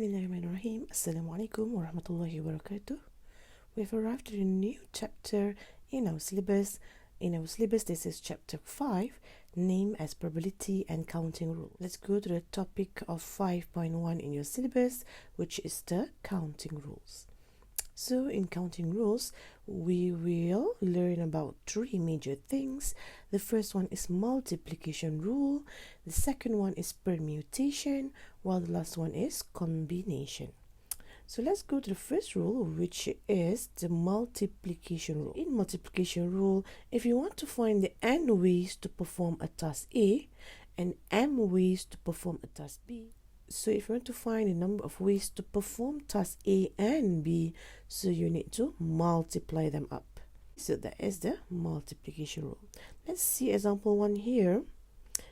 Bismillahirrahmanirrahim. Assalamualaikum warahmatullahi wabarakatuh. We've arrived at a new chapter in our syllabus. This is chapter 5, name as probability and counting rule. Let's go to the topic of 5.1 in your syllabus, which is the counting rules. So in counting rules, we will learn about three major things. The first one is multiplication rule. The second one is permutation, while the last one is combination. So let's go to the first rule, which is the multiplication rule. In multiplication rule, if you want to find the n ways to perform a task A and m ways to perform a task B, so if you want to find the number of ways to perform task A and B, so you need to multiply them up. So that is the multiplication rule. Let's see example 1 here.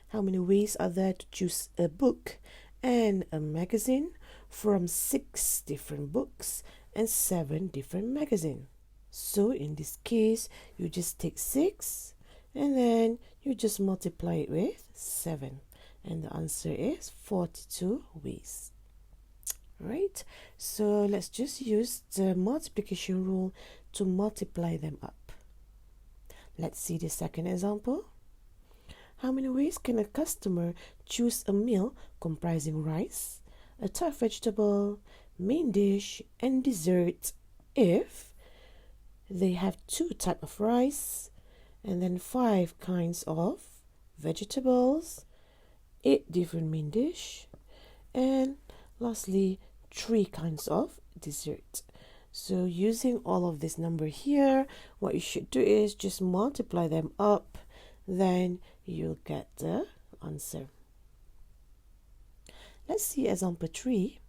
How many ways are there to choose a book and a magazine from 6 different books and 7 different magazines? So in this case, you just take 6 and then you just multiply it with 7. And the answer is 42 ways. Right? So let's just use the multiplication rule to multiply them up. Let's see the second example. How many ways can a customer choose a meal comprising rice, a tough vegetable, main dish, and dessert if they have 2 types of rice and then 5 kinds of vegetables, 8 different main dish, and lastly 3 kinds of dessert. So using all of this number here, what you should do is just multiply them up, then you'll get the answer. Let's see example 3.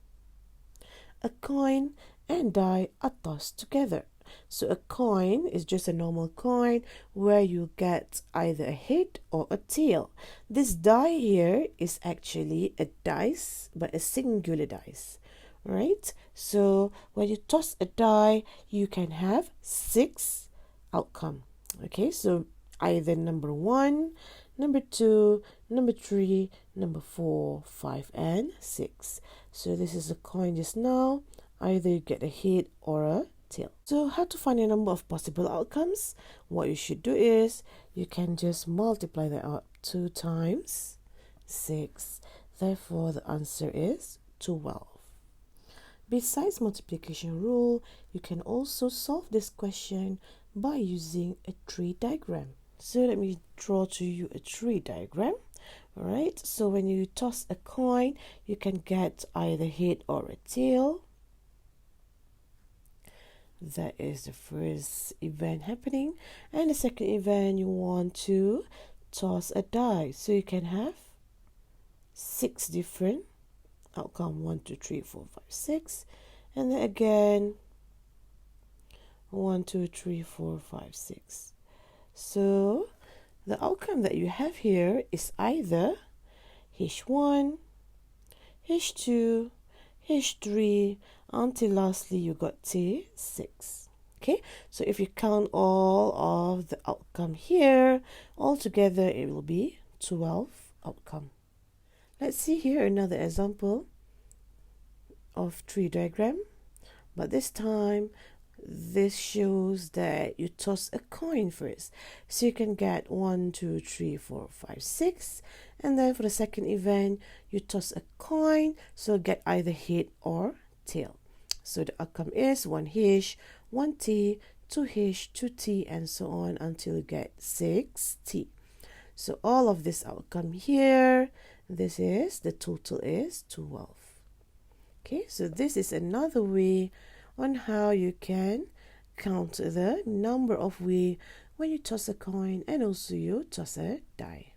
A coin and die are tossed together. So a coin is just a normal coin where you get either a head or a tail. This die here is actually a dice, but a singular dice, right? So when you toss a die, you can have 6 outcomes. Okay, so either number 1, number 2, number 3, number 4, 5, and 6. So this is a coin just now. Either you get a head or a tail. So how to find a number of possible outcomes? What you should do is you can just multiply that up. 2 times 6. Therefore, the answer is 12. Besides multiplication rule, you can also solve this question by using a tree diagram. So let me draw to you a tree diagram. All right. So when you toss a coin, you can get either head or a tail. That is the first event happening. And the second event, you want to toss a die. So you can have 6 different outcomes. 1, 2, 3, 4, 5, 6. And then again, 1, 2, 3, 4, 5, 6. So the outcome that you have here is either H1, H2, H3, until lastly you got T6. Okay, so if you count all of the outcome here, altogether it will be 12 outcome. Let's see here another example of tree diagram, but this time this shows that you toss a coin first. So you can get 1, 2, 3, 4, 5, 6. And then for the second event, you toss a coin. So get either head or tail. So the outcome is 1 H, 1 T, 2 H, 2 T, and so on until you get 6 T. So all of this outcome here, this is, the total is 12. Okay, so this is another way on how you can count the number of ways when you toss a coin and also you toss a die.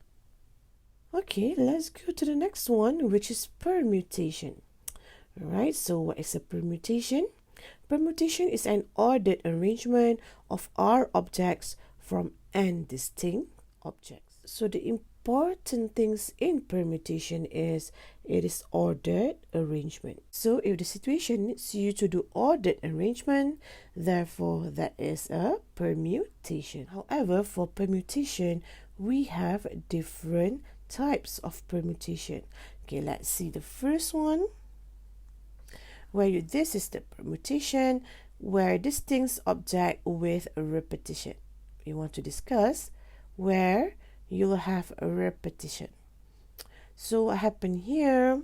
Okay, let's go to the next one, which is permutation. All right, so what is a permutation? Permutation is an ordered arrangement of R objects from n distinct objects. So the important things in permutation is it is ordered arrangement. So if the situation needs you to do ordered arrangement, therefore that is a permutation. However, for permutation, we have different types of permutation. Okay, let's see the first one. this is the permutation where distinct object with a repetition. We want to discuss where you'll have a repetition. So what happened here?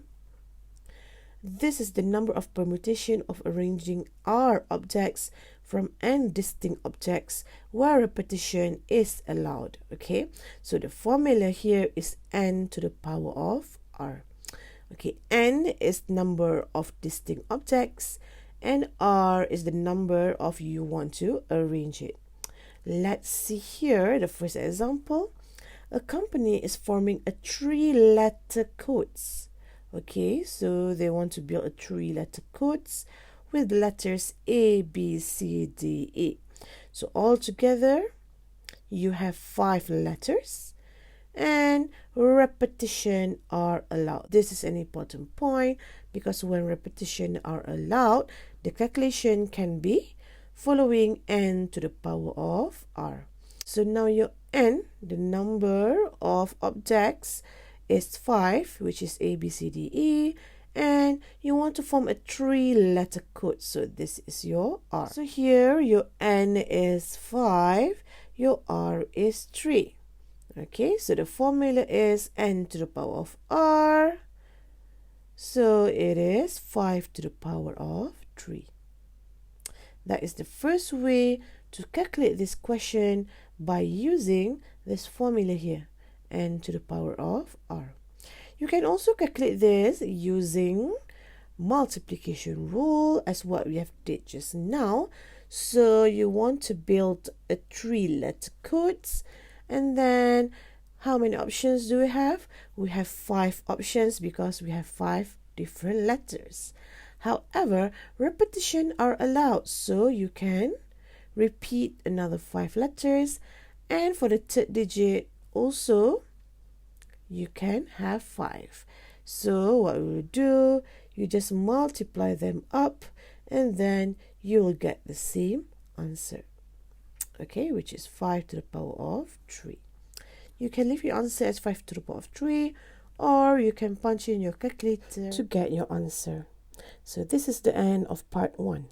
This is the number of permutation of arranging R objects from n distinct objects where repetition is allowed. Okay, so the formula here is n to the power of R. Okay, n is number of distinct objects and R is the number of you want to arrange it. Let's see here the first example. A company is forming a 3-letter codes. Okay, so they want to build a 3-letter codes with letters A, B, C, D, E. So all together, you have 5 letters and repetition are allowed. This is an important point because when repetition are allowed, the calculation can be following n to the power of R. So now your n, the number of objects, is 5, which is A, B, C, D, E, and you want to form a 3-letter code. So this is your R. So here your n is 5, your R is 3. Okay, so the formula is n to the power of R. So it is 5 to the power of 3. That is the first way to calculate this question by using this formula here, n to the power of R. You can also calculate this using multiplication rule as what we have did just now. So you want to build a 3-letter codes, and then how many options do we have? We have 5 options because we have 5 different letters. However, repetition are allowed, so you can repeat another 5 letters, and for the third digit also you can have 5. So what we will do, you just multiply them up and then you will get the same answer. Okay, which is 5 to the power of 3. You can leave your answer as 5 to the power of 3, or you can punch in your calculator to get your answer. So this is the end of part 1.